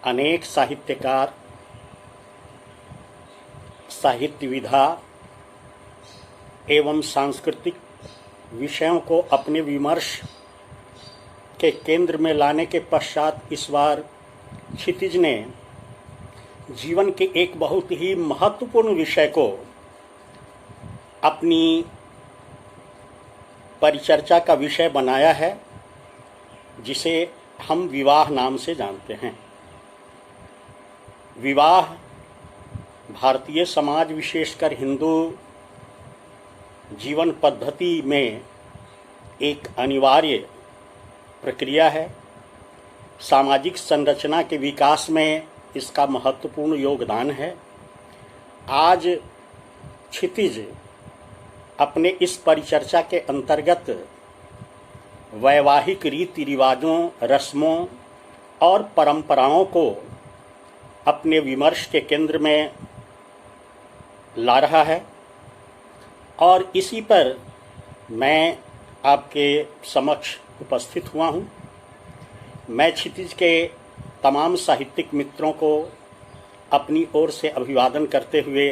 अनेक साहित्यकार साहित्य विधा एवं सांस्कृतिक विषयों को अपने विमर्श के केंद्र में लाने के पश्चात इस बार क्षितिज ने जीवन के एक बहुत ही महत्वपूर्ण विषय को अपनी परिचर्चा का विषय बनाया है, जिसे हम विवाह नाम से जानते हैं। विवाह भारतीय समाज, विशेषकर हिंदू जीवन पद्धति में एक अनिवार्य प्रक्रिया है। सामाजिक संरचना के विकास में इसका महत्वपूर्ण योगदान है। आज क्षितिज अपने इस परिचर्चा के अंतर्गत वैवाहिक रीति रिवाजों, रस्मों और परंपराओं को अपने विमर्श के केंद्र में ला रहा है और इसी पर मैं आपके समक्ष उपस्थित हुआ हूँ। मैं क्षितिज के तमाम साहित्यिक मित्रों को अपनी ओर से अभिवादन करते हुए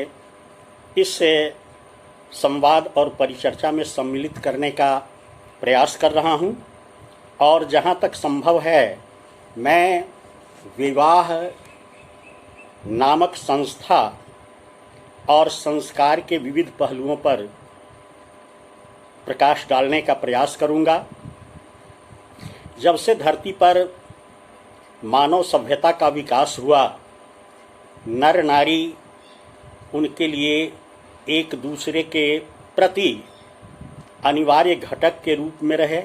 इस संवाद और परिचर्चा में सम्मिलित करने का प्रयास कर रहा हूँ और जहाँ तक संभव है मैं विवाह नामक संस्था और संस्कार के विविध पहलुओं पर प्रकाश डालने का प्रयास करूँगा। जब से धरती पर मानव सभ्यता का विकास हुआ, नर नारी उनके लिए एक दूसरे के प्रति अनिवार्य घटक के रूप में रहे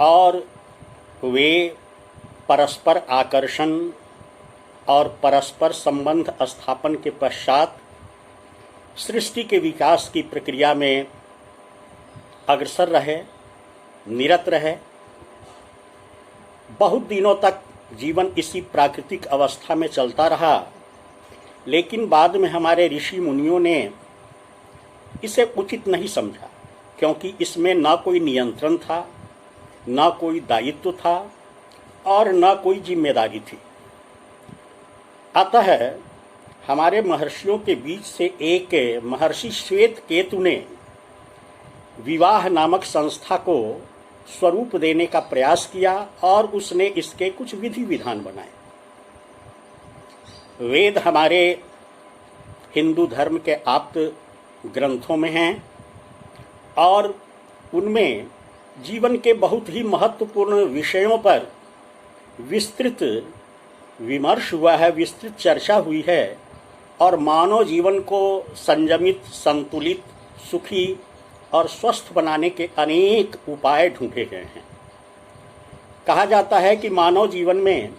और वे परस्पर आकर्षण और परस्पर संबंध स्थापन के पश्चात सृष्टि के विकास की प्रक्रिया में अग्रसर रहे, निरत रहे। बहुत दिनों तक जीवन इसी प्राकृतिक अवस्था में चलता रहा, लेकिन बाद में हमारे ऋषि मुनियों ने इसे उचित नहीं समझा, क्योंकि इसमें न कोई नियंत्रण था, न कोई दायित्व था और न कोई जिम्मेदारी थी। अतः हमारे महर्षियों के बीच से एक महर्षि श्वेत केतु ने विवाह नामक संस्था को स्वरूप देने का प्रयास किया और उसने इसके कुछ विधि विधान बनाए। वेद हमारे हिंदू धर्म के आप्त ग्रंथों में हैं और उनमें जीवन के बहुत ही महत्वपूर्ण विषयों पर विस्तृत विमर्श हुआ है, विस्तृत चर्चा हुई है और मानव जीवन को संयमित, संतुलित, सुखी और स्वस्थ बनाने के अनेक उपाय ढूंढे गए हैं। कहा जाता है कि मानव जीवन में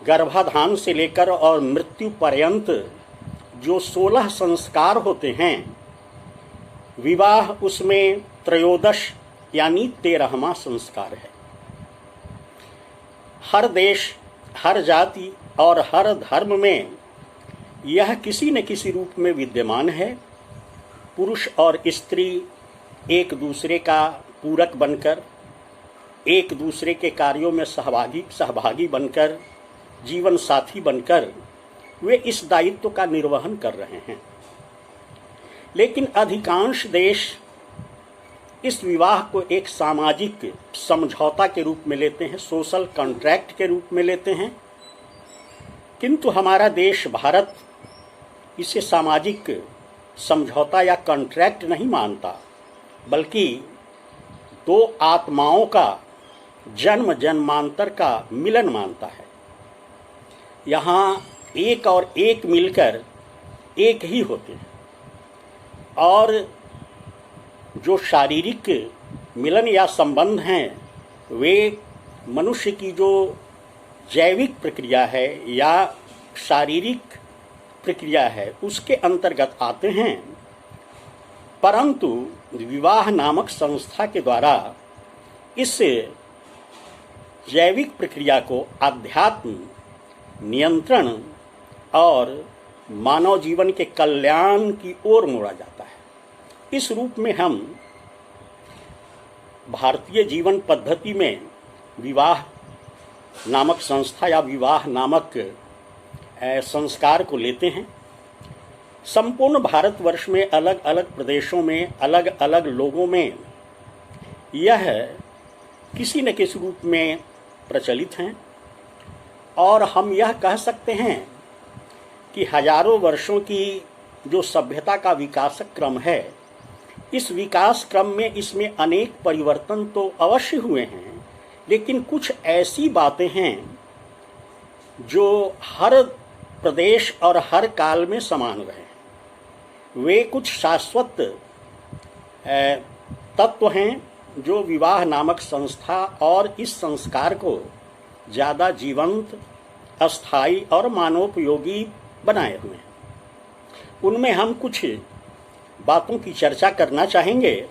गर्भाधान से लेकर और मृत्यु पर्यंत जो 16 संस्कार होते हैं, विवाह उसमें त्रयोदश यानी 13वां संस्कार है। हर देश, हर जाति और हर धर्म में यह किसी न किसी रूप में विद्यमान है। पुरुष और स्त्री एक दूसरे का पूरक बनकर, एक दूसरे के कार्यों में सहभागी बनकर, जीवन साथी बनकर वे इस दायित्व का निर्वहन कर रहे हैं। लेकिन अधिकांश देश इस विवाह को एक सामाजिक समझौता के रूप में लेते हैं, सोशल कॉन्ट्रैक्ट के रूप में लेते हैं। किंतु हमारा देश भारत इसे सामाजिक समझौता या कॉन्ट्रैक्ट नहीं मानता, बल्कि दो आत्माओं का जन्म जन्मांतर का मिलन मानता है। यहाँ एक और एक मिलकर एक ही होते हैं और जो शारीरिक मिलन या संबंध हैं वे मनुष्य की जो जैविक प्रक्रिया है या शारीरिक प्रक्रिया है उसके अंतर्गत आते हैं। परंतु विवाह नामक संस्था के द्वारा इस जैविक प्रक्रिया को आध्यात्म, नियंत्रण और मानव जीवन के कल्याण की ओर मोड़ा जाता है। इस रूप में हम भारतीय जीवन पद्धति में विवाह नामक संस्था या विवाह नामक संस्कार को लेते हैं। संपूर्ण भारतवर्ष में अलग अलग प्रदेशों में अलग अलग लोगों में यह किसी न किसी रूप में प्रचलित हैं और हम यह कह सकते हैं कि हजारों वर्षों की जो सभ्यता का विकास क्रम है, इस विकास क्रम में इसमें अनेक परिवर्तन तो अवश्य हुए हैं, लेकिन कुछ ऐसी बातें हैं जो हर प्रदेश और हर काल में समान रहे। वे कुछ शाश्वत तत्व हैं जो विवाह नामक संस्था और इस संस्कार को ज़्यादा जीवंत, अस्थायी और मानवोपयोगी बनाए हुए हैं। उनमें हम कुछ बातों की चर्चा करना चाहेंगे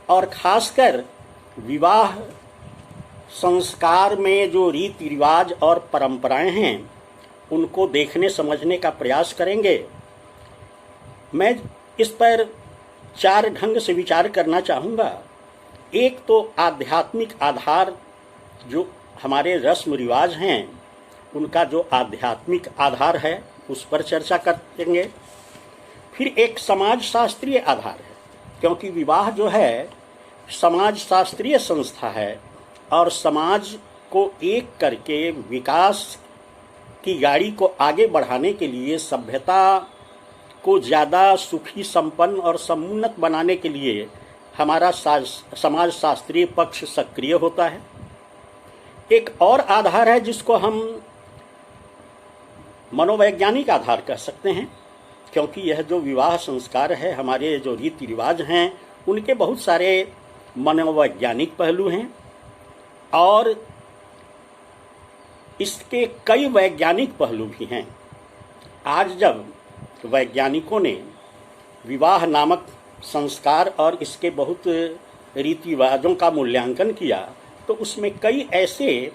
और खासकर विवाह संस्कार में जो रीति रिवाज और परंपराएं हैं उनको देखने समझने का प्रयास करेंगे। मैं इस पर 4 ढंग से विचार करना चाहूँगा। एक तो आध्यात्मिक आधार, जो हमारे रस्म रिवाज हैं उनका जो आध्यात्मिक आधार है उस पर चर्चा करेंगे। फिर एक समाज शास्त्रीय आधार है, क्योंकि विवाह जो है समाज शास्त्रीय संस्था है और समाज को एक करके विकास की गाड़ी को आगे बढ़ाने के लिए, सभ्यता को ज़्यादा सुखी, संपन्न और समुन्नत बनाने के लिए हमारा समाज शास्त्रीय पक्ष सक्रिय होता है। एक और आधार है जिसको हम मनोवैज्ञानिक आधार कह सकते हैं, क्योंकि यह जो विवाह संस्कार है, हमारे जो रीति रिवाज हैं, उनके बहुत सारे मनोवैज्ञानिक पहलू हैं और इसके कई वैज्ञानिक पहलू भी हैं। आज जब वैज्ञानिकों ने विवाह नामक संस्कार और इसके बहुत रीति रिवाजों का मूल्यांकन किया तो उसमें कई ऐसे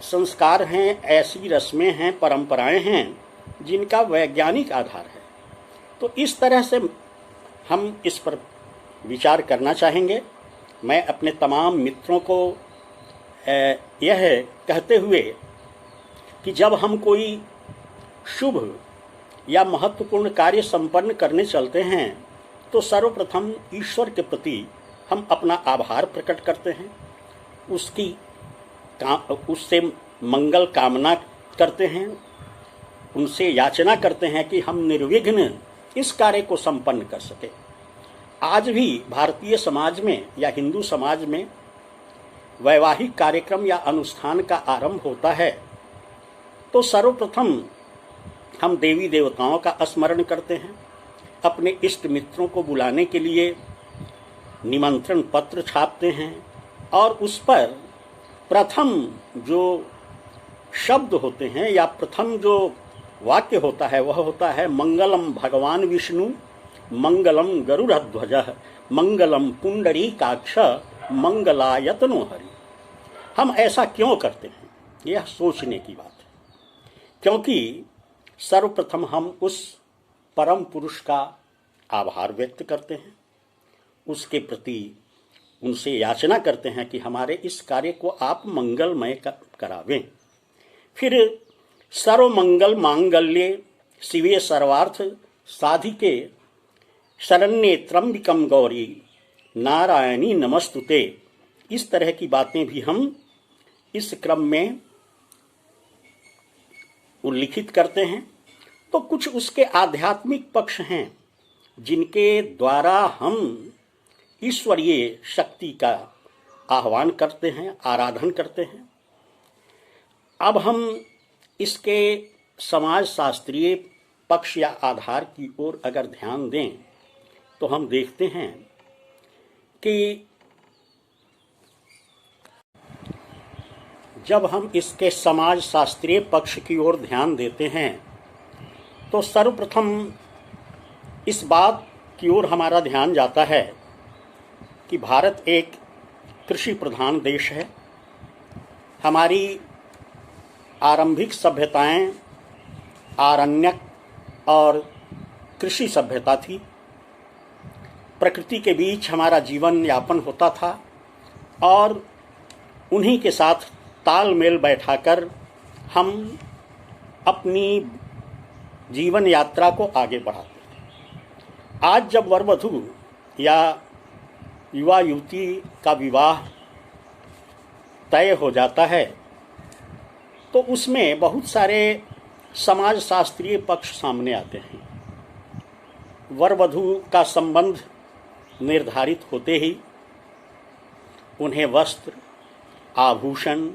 संस्कार हैं, ऐसी रस्में हैं, परंपराएं हैं जिनका वैज्ञानिक आधार है। तो इस तरह से हम इस पर विचार करना चाहेंगे। मैं अपने तमाम मित्रों को यह कहते हुए कि जब हम कोई शुभ या महत्वपूर्ण कार्य संपन्न करने चलते हैं तो सर्वप्रथम ईश्वर के प्रति हम अपना आभार प्रकट करते हैं, उससे मंगल कामना करते हैं, उनसे याचना करते हैं कि हम निर्विघ्न इस कार्य को संपन्न कर सके। आज भी भारतीय समाज में या हिंदू समाज में वैवाहिक कार्यक्रम या अनुष्ठान का आरंभ होता है तो सर्वप्रथम हम देवी देवताओं का स्मरण करते हैं, अपने इष्ट मित्रों को बुलाने के लिए निमंत्रण पत्र छापते हैं और उस पर प्रथम जो शब्द होते हैं या प्रथम जो वाक्य होता है वह होता है मंगलम भगवान विष्णु, मंगलम गरुड़ध्वज, मंगलम पुंडरीकाक्ष, मंगलायतनो हरि। हम ऐसा क्यों करते हैं, यह सोचने की बात है, क्योंकि सर्वप्रथम हम उस परम पुरुष का आभार व्यक्त करते हैं, उसके प्रति उनसे याचना करते हैं कि हमारे इस कार्य को आप मंगलमय करावें। फिर सर्वमंगल मांगल्ये शिवे सर्वार्थ साधिके शरण्ये त्र्यंबिकम गौरी नारायणी नमस्तुते। इस तरह की बातें भी हम इस क्रम में उल्लिखित करते हैं। तो कुछ उसके आध्यात्मिक पक्ष हैं जिनके द्वारा हम ईश्वरीय शक्ति का आह्वान करते हैं, आराधन करते हैं। अब हम इसके समाज शास्त्रीय पक्ष या आधार की ओर अगर ध्यान दें तो हम देखते हैं कि जब हम इसके समाज शास्त्रीय पक्ष की ओर ध्यान देते हैं तो सर्वप्रथम इस बात की ओर हमारा ध्यान जाता है कि भारत एक कृषि प्रधान देश है। हमारी आरंभिक सभ्यताएं आरण्यक और कृषि सभ्यता थी। प्रकृति के बीच हमारा जीवन यापन होता था और उन्हीं के साथ तालमेल बैठाकर हम अपनी जीवन यात्रा को आगे बढ़ाते हैं। आज जब वर वधू या युवा युवती का विवाह तय हो जाता है तो उसमें बहुत सारे समाज शास्त्रीय पक्ष सामने आते हैं। वर वधू का संबंध निर्धारित होते ही उन्हें वस्त्र, आभूषण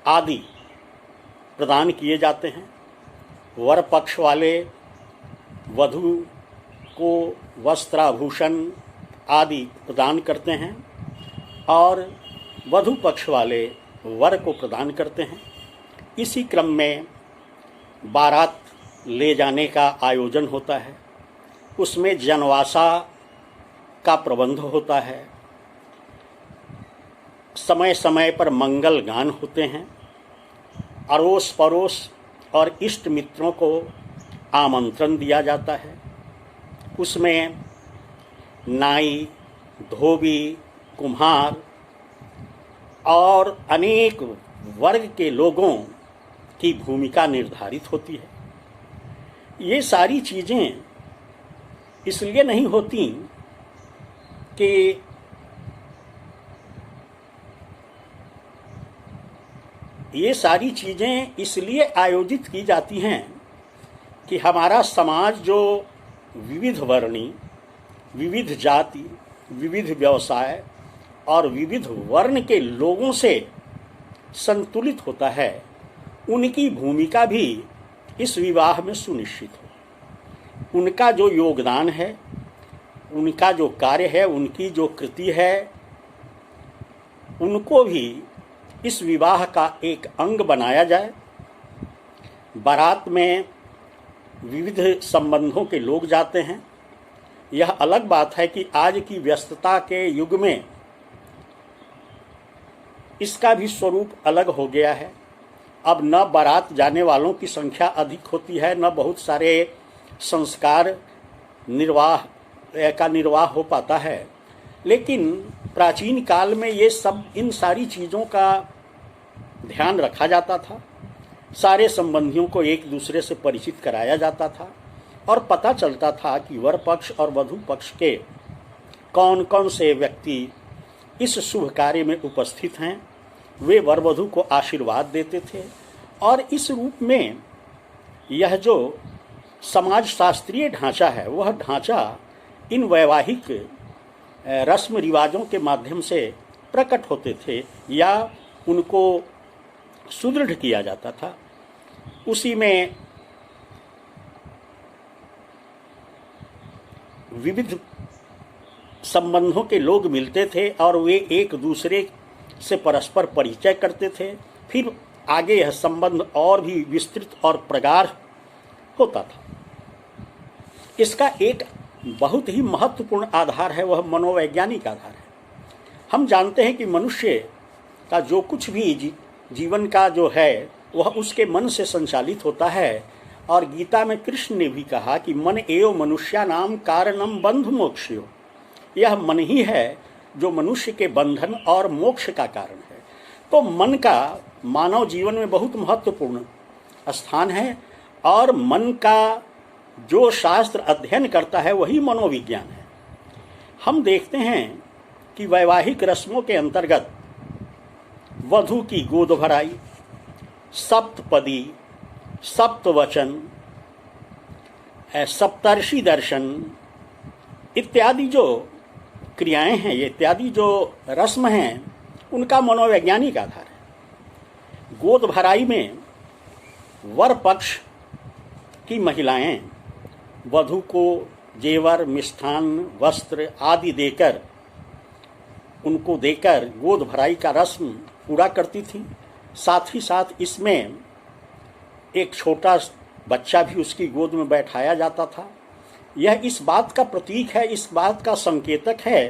आदि प्रदान किए जाते हैं। वर पक्ष वाले वधू को वस्त्र, आभूषण आदि प्रदान करते हैं और वधू पक्ष वाले वर को प्रदान करते हैं। इसी क्रम में बारात ले जाने का आयोजन होता है। उसमें जनवासा का प्रबंध होता है। समय समय पर मंगल गान होते हैं। अड़ोस पड़ोस और इष्ट मित्रों को आमंत्रण दिया जाता है। उसमें नाई, धोबी, कुम्हार और अनेक वर्ग के लोगों की भूमिका निर्धारित होती है। ये सारी चीज़ें इसलिए नहीं होती कि ये सारी चीज़ें इसलिए आयोजित की जाती हैं कि हमारा समाज जो विविध वर्णी, विविध जाति, विविध व्यवसाय और विविध वर्ण के लोगों से संतुलित होता है, उनकी भूमिका भी इस विवाह में सुनिश्चित हो। उनका जो योगदान है, उनका जो कार्य है, उनकी जो कृति है, उनको भी इस विवाह का एक अंग बनाया जाए। बारात में विविध संबंधों के लोग जाते हैं। यह अलग बात है कि आज की व्यस्तता के युग में इसका भी स्वरूप अलग हो गया है। अब न बारात जाने वालों की संख्या अधिक होती है, न बहुत सारे संस्कार निर्वाह हो पाता है। लेकिन प्राचीन काल में ये सब, इन सारी चीज़ों का ध्यान रखा जाता था। सारे संबंधियों को एक दूसरे से परिचित कराया जाता था और पता चलता था कि वर पक्ष और वधू पक्ष के कौन कौन से व्यक्ति इस शुभ कार्य में उपस्थित हैं। वे वर वधू को आशीर्वाद देते थे और इस रूप में यह जो समाज शास्त्रीय ढांचा है, वह ढांचा इन वैवाहिक रस्म रिवाजों के माध्यम से प्रकट होते थे या उनको सुदृढ़ किया जाता था। उसी में विविध संबंधों के लोग मिलते थे और वे एक दूसरे से परस्पर परिचय करते थे। फिर आगे यह संबंध और भी विस्तृत और प्रगाढ़ होता था। इसका एक बहुत ही महत्वपूर्ण आधार है, वह मनोवैज्ञानिक आधार है। हम जानते हैं कि मनुष्य का जो कुछ भी जीवन का जो है वह उसके मन से संचालित होता है। और गीता में कृष्ण ने भी कहा कि मन एव मनुष्यानाम कारणम बंध मोक्षयो। यह मन ही है जो मनुष्य के बंधन और मोक्ष का कारण है। तो मन का मानव जीवन में बहुत महत्वपूर्ण स्थान है और मन का जो शास्त्र अध्ययन करता है वही मनोविज्ञान है। हम देखते हैं कि वैवाहिक रस्मों के अंतर्गत वधू की गोद भराई, सप्तपदी, सप्तवचन, सप्तर्षि दर्शन इत्यादि जो क्रियाएं हैं, ये इत्यादि जो रस्म हैं, उनका मनोवैज्ञानिक आधार है। गोद भराई में वर पक्ष की महिलाएं वधू को जेवर, मिष्ठान, वस्त्र आदि देकर, उनको देकर गोद भराई का रस्म पूरा करती थी। साथ ही साथ इसमें एक छोटा बच्चा भी उसकी गोद में बैठाया जाता था। यह इस बात का प्रतीक है, इस बात का संकेतक है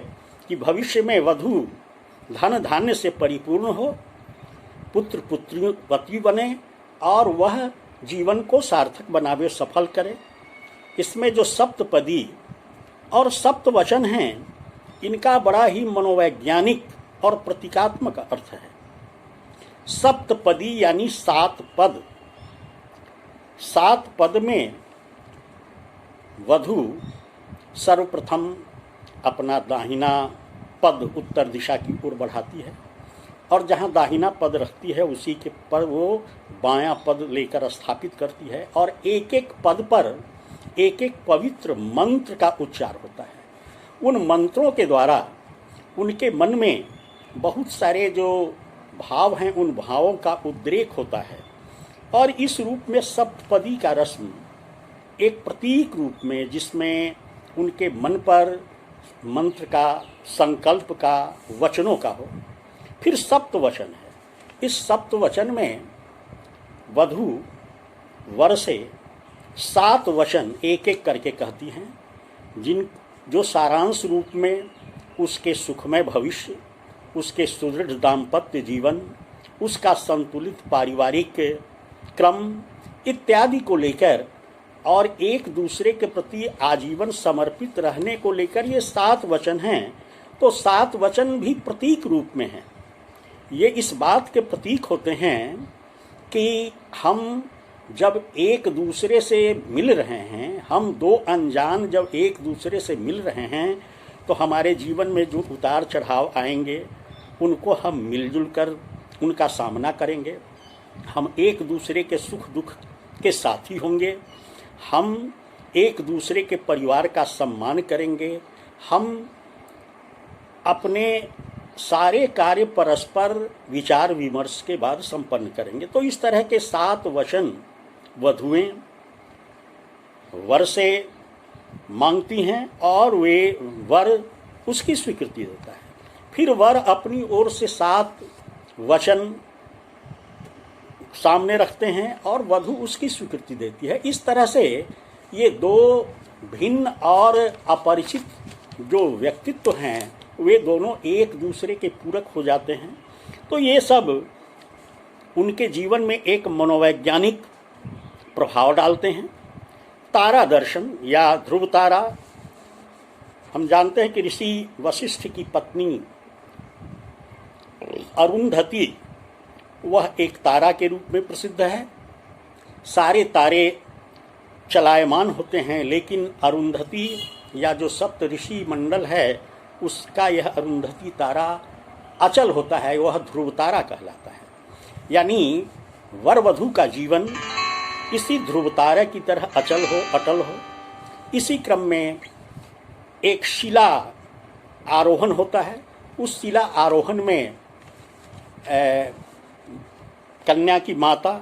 कि भविष्य में वधू धन धान्य से परिपूर्ण हो, पुत्र पति बने और वह जीवन को सार्थक बनावे, सफल करे। इसमें जो सप्तपदी और सप्तवचन हैं, इनका बड़ा ही मनोवैज्ञानिक और प्रतीकात्मक अर्थ है। सप्तपदी यानी 7 पद। 7 पद में वधू सर्वप्रथम अपना दाहिना पद उत्तर दिशा की ओर बढ़ाती है और जहाँ दाहिना पद रखती है उसी के पर वो बायां पद लेकर स्थापित करती है और एक एक पद पर एक एक पवित्र मंत्र का उच्चार होता है। उन मंत्रों के द्वारा उनके मन में बहुत सारे जो भाव हैं उन भावों का उद्रेक होता है और इस रूप में सप्तपदी का रस्म एक प्रतीक रूप में जिसमें उनके मन पर मंत्र का, संकल्प का, वचनों का हो। फिर सप्तवचन है। इस सप्तवचन में वधू वर से 7 वचन एक एक करके कहती हैं जो सारांश रूप में उसके सुखमय भविष्य, उसके सुदृढ़ दाम्पत्य जीवन, उसका संतुलित पारिवारिक क्रम इत्यादि को लेकर और एक दूसरे के प्रति आजीवन समर्पित रहने को लेकर ये 7 वचन हैं। तो 7 वचन भी प्रतीक रूप में हैं। ये इस बात के प्रतीक होते हैं कि हम जब एक दूसरे से मिल रहे हैं, हम 2 अनजान जब एक दूसरे से मिल रहे हैं तो हमारे जीवन में जो उतार चढ़ाव आएंगे उनको हम मिलजुल कर उनका सामना करेंगे। हम एक दूसरे के सुख दुख के साथी होंगे। हम एक दूसरे के परिवार का सम्मान करेंगे। हम अपने सारे कार्य परस्पर विचार विमर्श के बाद संपन्न करेंगे। तो इस तरह के 7 वचन वधुएं वर से मांगती हैं और वे वर उसकी स्वीकृति देता है। फिर वर अपनी ओर से 7 वचन सामने रखते हैं और वधू उसकी स्वीकृति देती है। इस तरह से ये 2 भिन्न और अपरिचित जो व्यक्तित्व हैं वे दोनों एक दूसरे के पूरक हो जाते हैं। तो ये सब उनके जीवन में एक मनोवैज्ञानिक प्रभाव डालते हैं। तारा दर्शन या ध्रुव तारा, हम जानते हैं कि ऋषि वशिष्ठ की पत्नी अरुंधति वह एक तारा के रूप में प्रसिद्ध है। सारे तारे चलायमान होते हैं लेकिन अरुंधति या जो सप्त ऋषि मंडल है उसका यह अरुंधति तारा अचल होता है, वह ध्रुव तारा कहलाता है। यानी वर वधू का जीवन इसी ध्रुव तारा की तरह अचल हो, अटल हो। इसी क्रम में एक शिला आरोहण होता है। उस शिला आरोहण में कन्या की माता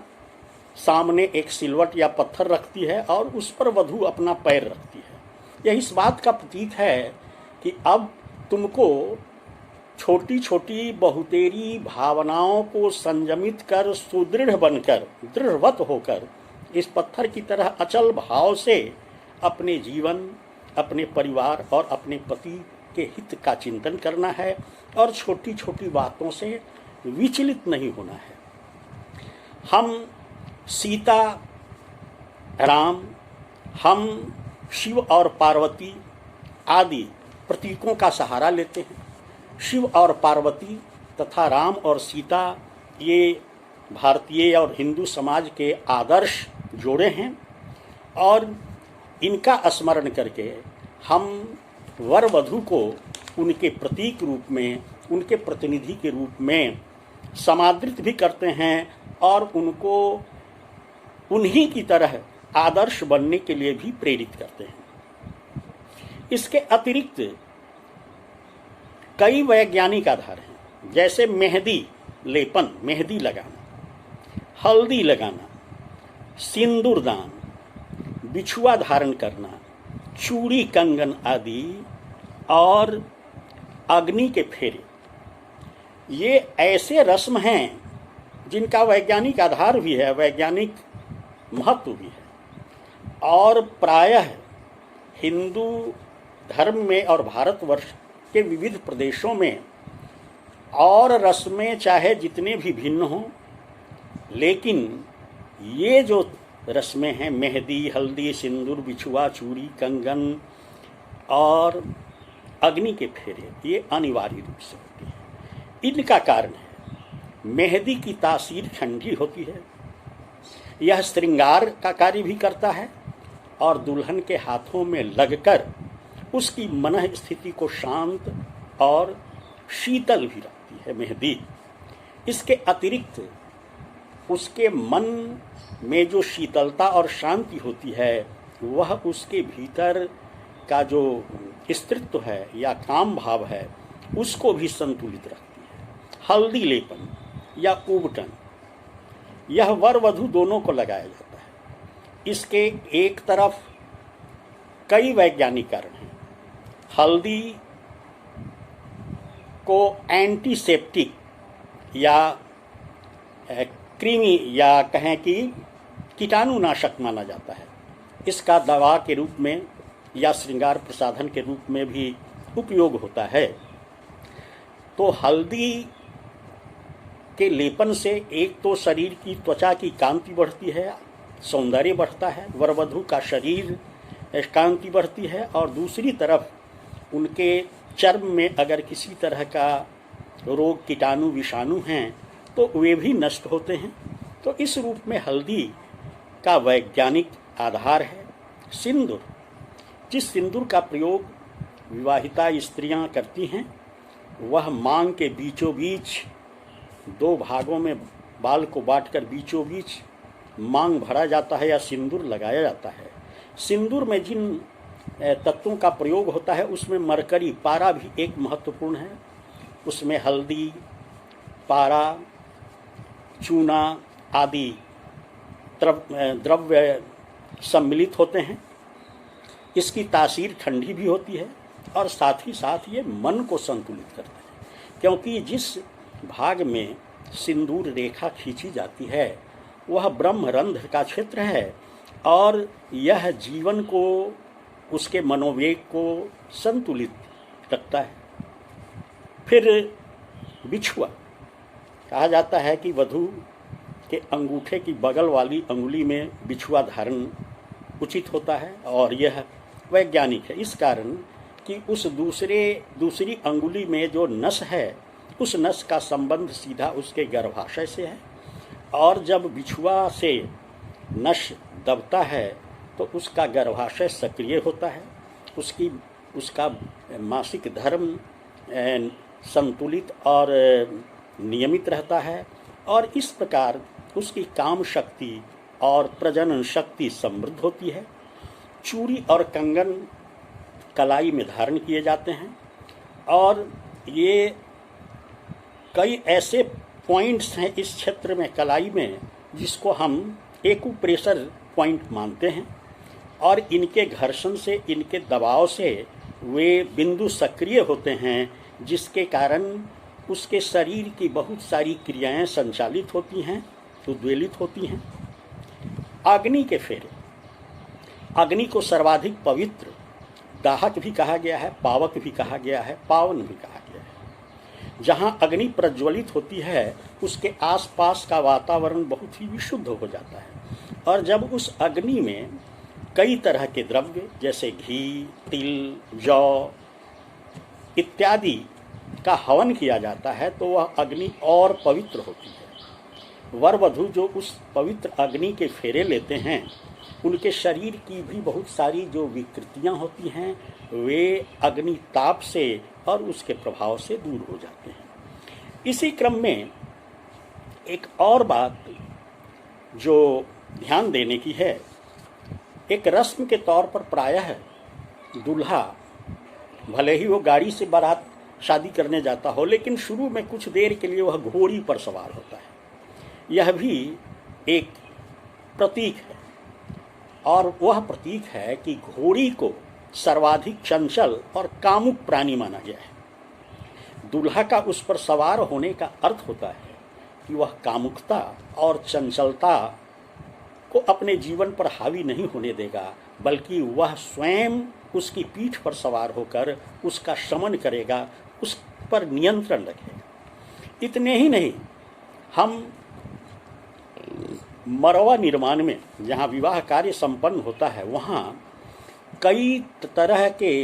सामने एक सिलवट या पत्थर रखती है और उस पर वधू अपना पैर रखती है। यह इस बात का प्रतीक है कि अब तुमको छोटी छोटी बहुतेरी भावनाओं को संयमित कर सुदृढ़ बनकर, दृढ़वत होकर इस पत्थर की तरह अचल भाव से अपने जीवन, अपने परिवार और अपने पति के हित का चिंतन करना है और छोटी छोटी बातों से विचलित नहीं होना है। हम सीता, राम, हम शिव और पार्वती आदि प्रतीकों का सहारा लेते हैं। शिव और पार्वती तथा राम और सीता ये भारतीय और हिंदू समाज के आदर्श जोड़े हैं और इनका स्मरण करके हम वर वधू को उनके प्रतीक रूप में, उनके प्रतिनिधि के रूप में समादृत भी करते हैं और उनको उन्हीं की तरह आदर्श बनने के लिए भी प्रेरित करते हैं। इसके अतिरिक्त कई वैज्ञानिक आधार हैं, जैसे मेहंदी लेपन, मेहंदी लगाना, हल्दी लगाना, सिंदूर दान, बिछुआ धारण करना, चूड़ी कंगन आदि और अग्नि के फेरे। ये ऐसे रस्म हैं जिनका वैज्ञानिक आधार भी है, वैज्ञानिक महत्व भी है और प्रायः हिंदू धर्म में और भारतवर्ष के विविध प्रदेशों में और रस्में चाहे जितने भी भिन्न हों, लेकिन ये जो रस्में हैं मेहंदी, हल्दी, सिंदूर, बिछुआ, चूड़ी, कंगन और अग्नि के फेरे, ये अनिवार्य रूप से होती हैं। इनका कारण है मेहंदी की तासीर ठंडी होती है। यह श्रृंगार का कार्य भी करता है और दुल्हन के हाथों में लगकर उसकी मन स्थिति को शांत और शीतल भी रखती है मेहंदी। इसके अतिरिक्त उसके मन में जो शीतलता और शांति होती है वह उसके भीतर का जो स्त्रीत्व है या काम भाव है उसको भी संतुलित रखती है। हल्दी लेपन या उबटन यह वर वधू दोनों को लगाया जाता है। इसके एक तरफ कई वैज्ञानिक कारण हैं। हल्दी को एंटीसेप्टिक या कृमि या कहें कि कीटाणुनाशक माना जाता है। इसका दवा के रूप में या श्रृंगार प्रसाधन के रूप में भी उपयोग होता है। तो हल्दी के लेपन से एक तो शरीर की त्वचा की कांति बढ़ती है, सौंदर्य बढ़ता है, वर वधू का शरीर कांति बढ़ती है, और दूसरी तरफ उनके चर्म में अगर किसी तरह का रोग कीटाणु विषाणु हैं तो वे भी नष्ट होते हैं। तो इस रूप में हल्दी का वैज्ञानिक आधार है। सिंदूर, जिस सिंदूर का प्रयोग विवाहिता स्त्रियां करती हैं वह मांग के बीचों बीच दो भागों में बाल को बांटकर बीचों बीच मांग भरा जाता है या सिंदूर लगाया जाता है। सिंदूर में जिन तत्वों का प्रयोग होता है उसमें मरकरी, पारा भी एक महत्वपूर्ण है। उसमें हल्दी, पारा, चूना आदि द्रव्य सम्मिलित होते हैं। इसकी तासीर ठंडी भी होती है और साथ ही साथ ये मन को संतुलित करते हैं, क्योंकि जिस भाग में सिंदूर रेखा खींची जाती है वह ब्रह्मरंध्र का क्षेत्र है और यह जीवन को, उसके मनोवेग को संतुलित रखता है। फिर बिछुआ, कहा जाता है कि वधू के अंगूठे की बगल वाली अंगुली में बिछुआ धारण उचित होता है और यह वैज्ञानिक है, इस कारण कि उस दूसरी अंगुली में जो नस है उस नस का संबंध सीधा उसके गर्भाशय से है, और जब बिछुआ से नस दबता है तो उसका गर्भाशय सक्रिय होता है, उसका मासिक धर्म संतुलित और नियमित रहता है और इस प्रकार उसकी काम शक्ति और प्रजनन शक्ति समृद्ध होती है। चूड़ी और कंगन कलाई में धारण किए जाते हैं और ये कई ऐसे पॉइंट्स हैं इस क्षेत्र में, कलाई में, जिसको हम एक्यूप्रेशर पॉइंट मानते हैं और इनके घर्षण से, इनके दबाव से वे बिंदु सक्रिय होते हैं, जिसके कारण उसके शरीर की बहुत सारी क्रियाएं संचालित होती हैं, उद्वेलित होती हैं। अग्नि के फेरे, अग्नि को सर्वाधिक पवित्र, दाहक भी कहा गया है, पावक भी कहा गया है, पावन भी कहा गया है। जहाँ अग्नि प्रज्वलित होती है उसके आसपास का वातावरण बहुत ही विशुद्ध हो जाता है और जब उस अग्नि में कई तरह के द्रव्य जैसे घी, तिल, जौ इत्यादि का हवन किया जाता है तो वह अग्नि और पवित्र होती है। वर वधू जो उस पवित्र अग्नि के फेरे लेते हैं उनके शरीर की भी बहुत सारी जो विकृतियां होती हैं वे अग्नि ताप से और उसके प्रभाव से दूर हो जाते हैं। इसी क्रम में एक और बात जो ध्यान देने की है, एक रस्म के तौर पर प्रायः दूल्हा भले ही वो गाड़ी से बारात शादी करने जाता हो लेकिन शुरू में कुछ देर के लिए वह घोड़ी पर सवार होता है। यह भी एक प्रतीक है और वह प्रतीक है कि घोड़ी को सर्वाधिक चंचल और कामुक प्राणी माना गया है। दूल्हा का उस पर सवार होने का अर्थ होता है कि वह कामुकता और चंचलता को अपने जीवन पर हावी नहीं होने देगा, बल्कि वह स्वयं उसकी पीठ पर सवार होकर उसका शमन करेगा, उस पर नियंत्रण रखेगा। इतने ही नहीं, हम मरवा निर्माण में जहाँ विवाह कार्य संपन्न होता है वहाँ कई तरह के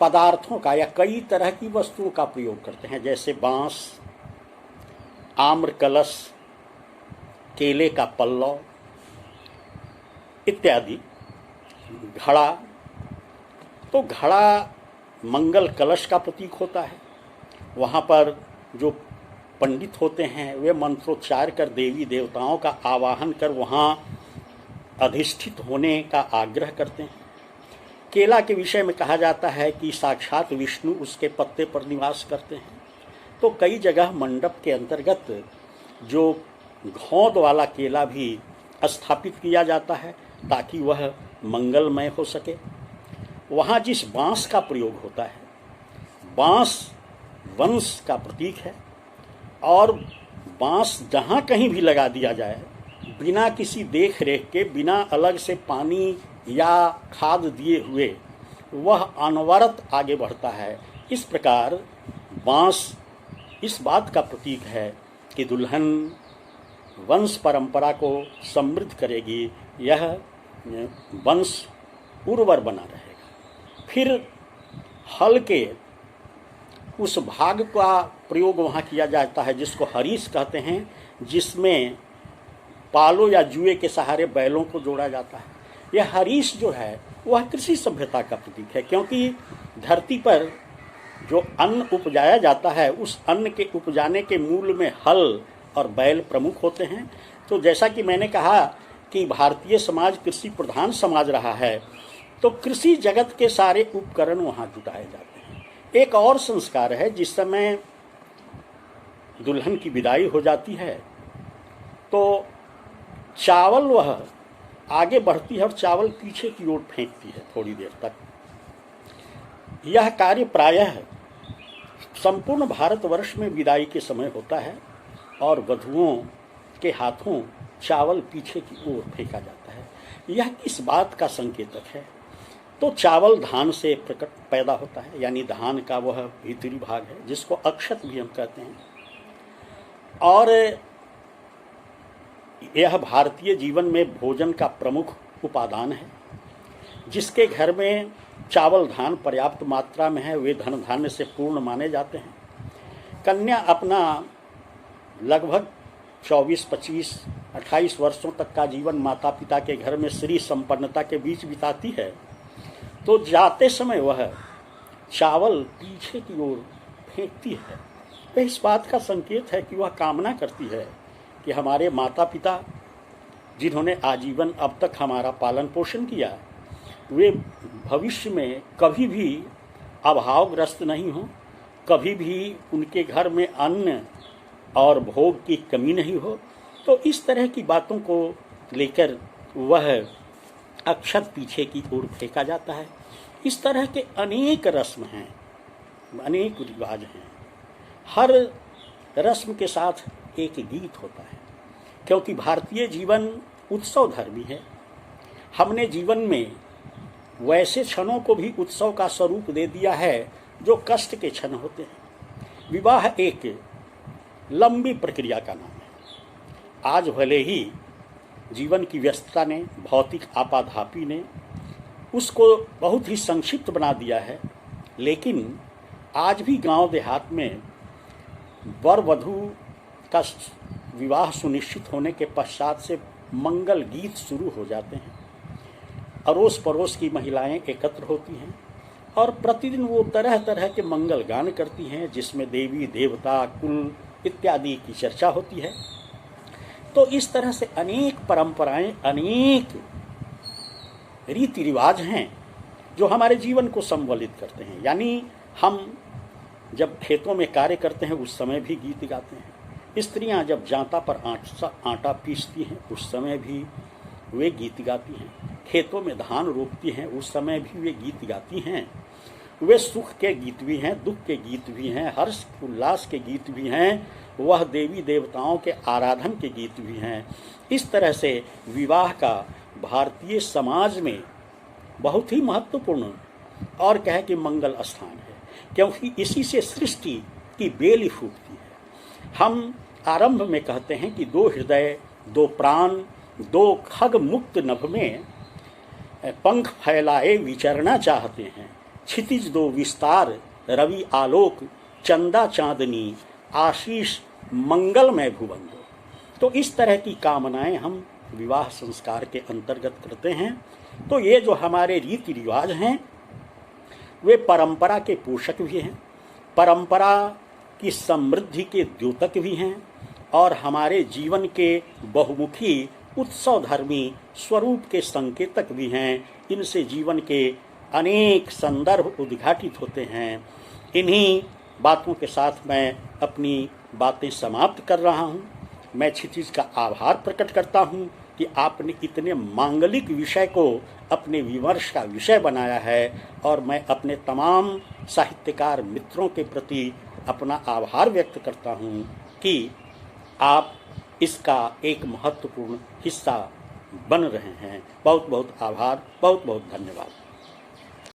पदार्थों का या कई तरह की वस्तुओं का प्रयोग करते हैं, जैसे बांस, आम्र कलश, केले का पल्लव इत्यादि। घड़ा, तो घड़ा मंगल कलश का प्रतीक होता है। वहाँ पर जो पंडित होते हैं वे मंत्रोच्चार कर देवी देवताओं का आवाहन कर वहाँ अधिष्ठित होने का आग्रह करते हैं। केला के विषय में कहा जाता है कि साक्षात विष्णु उसके पत्ते पर निवास करते हैं। तो कई जगह मंडप के अंतर्गत जो घौद वाला केला भी स्थापित किया जाता है ताकि वह मंगलमय हो सके। वहाँ जिस बांस का प्रयोग होता है, बांस वंश का प्रतीक है, और बांस जहाँ कहीं भी लगा दिया जाए बिना किसी देख रेख के, बिना अलग से पानी या खाद दिए हुए वह अनवरत आगे बढ़ता है। इस प्रकार बांस इस बात का प्रतीक है कि दुल्हन वंश परंपरा को समृद्ध करेगी, यह वंश उर्वर बना रहेगा। फिर हल के उस भाग का प्रयोग वहाँ किया जाता है जिसको हरीश कहते हैं, जिसमें पालों या जुए के सहारे बैलों को जोड़ा जाता है। यह हरीश जो है वह कृषि सभ्यता का प्रतीक है, क्योंकि धरती पर जो अन्न उपजाया जाता है उस अन्न के उपजाने के मूल में हल और बैल प्रमुख होते हैं। तो जैसा कि मैंने कहा कि भारतीय समाज कृषि प्रधान समाज रहा है, तो कृषि जगत के सारे उपकरण वहाँ जुटाए जाते हैं। एक और संस्कार है, जिस समय दुल्हन की विदाई हो जाती है तो चावल वह आगे बढ़ती है और चावल पीछे की ओर फेंकती है थोड़ी देर तक। यह कार्य प्रायः संपूर्ण भारतवर्ष में विदाई के समय होता है और वधुओं के हाथों चावल पीछे की ओर फेंका जाता है। यह किस बात का संकेतक है? तो चावल धान से प्रकट पैदा होता है, यानी धान का वह भीतरी भाग है जिसको अक्षत भी हम कहते हैं। और यह भारतीय जीवन में भोजन का प्रमुख उपादान है। जिसके घर में चावल धान पर्याप्त मात्रा में है वे धन धान्य से पूर्ण माने जाते हैं। कन्या अपना लगभग 24, 25, 28 वर्षों तक का जीवन माता पिता के घर में श्री संपन्नता के बीच बिताती है, तो जाते समय वह चावल पीछे की ओर फेंकती है। वह इस बात का संकेत है कि वह कामना करती है कि हमारे माता पिता जिन्होंने आजीवन अब तक हमारा पालन पोषण किया, वे भविष्य में कभी भी अभावग्रस्त नहीं हो, कभी भी उनके घर में अन्न और भोग की कमी नहीं हो। तो इस तरह की बातों को लेकर वह अक्षत पीछे की ओर फेंका जाता है। इस तरह के अनेक रस्म हैं, अनेक रिवाज हैं। हर रस्म के साथ एक गीत होता है, क्योंकि भारतीय जीवन उत्सव धर्मी है। हमने जीवन में वैसे क्षणों को भी उत्सव का स्वरूप दे दिया है जो कष्ट के क्षण होते हैं। विवाह एक लंबी प्रक्रिया का नाम है। आज भले ही जीवन की व्यस्तता ने, भौतिक आपाधापी ने उसको बहुत ही संक्षिप्त बना दिया है, लेकिन आज भी गांव देहात में वर वधू का विवाह सुनिश्चित होने के पश्चात से मंगल गीत शुरू हो जाते हैं। अड़ोस पड़ोस की महिलाएं एकत्र होती हैं और प्रतिदिन वो तरह तरह के मंगल गान करती हैं, जिसमें देवी देवता, कुल इत्यादि की चर्चा होती है। तो इस तरह से अनेक परंपराएं, अनेक रीति रिवाज हैं जो हमारे जीवन को संबलित करते हैं। यानी हम जब खेतों में कार्य करते हैं उस समय भी गीत गाते हैं। स्त्रियां जब जांता पर आटा पीसती हैं उस समय भी वे गीत गाती हैं। खेतों में धान रोपती हैं उस समय भी वे गीत गाती हैं। वे सुख के गीत भी हैं, दुख के गीत भी हैं, हर्ष उल्लास के गीत भी हैं, वह देवी देवताओं के आराधन के गीत भी हैं। इस तरह से विवाह का भारतीय समाज में बहुत ही महत्वपूर्ण और कहे कि मंगल स्थान है, क्योंकि इसी से सृष्टि की बेली फूटती है। हम आरंभ में कहते हैं कि दो हृदय, दो प्राण, दो खग मुक्त नभ में पंख फैलाए विचरना चाहते हैं। क्षितिज दो विस्तार, रवि आलोक, चंदा चांदनी, आशीष मंगलमय भुवन दो। तो इस तरह की कामनाएं हम विवाह संस्कार के अंतर्गत करते हैं। तो ये जो हमारे रीति रिवाज हैं वे परंपरा के पोषक भी हैं, परंपरा की समृद्धि के द्योतक भी हैं और हमारे जीवन के बहुमुखी उत्सवधर्मी स्वरूप के संकेतक भी हैं। इनसे जीवन के अनेक संदर्भ उद्घाटित होते हैं। इन्हीं बातों के साथ मैं अपनी बातें समाप्त कर रहा हूँ। मैं क्षितिज का आभार प्रकट करता हूँ कि आपने इतने मांगलिक विषय को अपने विमर्श का विषय बनाया है और मैं अपने तमाम साहित्यकार मित्रों के प्रति अपना आभार व्यक्त करता हूँ कि आप इसका एक महत्वपूर्ण हिस्सा बन रहे हैं। बहुत बहुत आभार, बहुत बहुत धन्यवाद।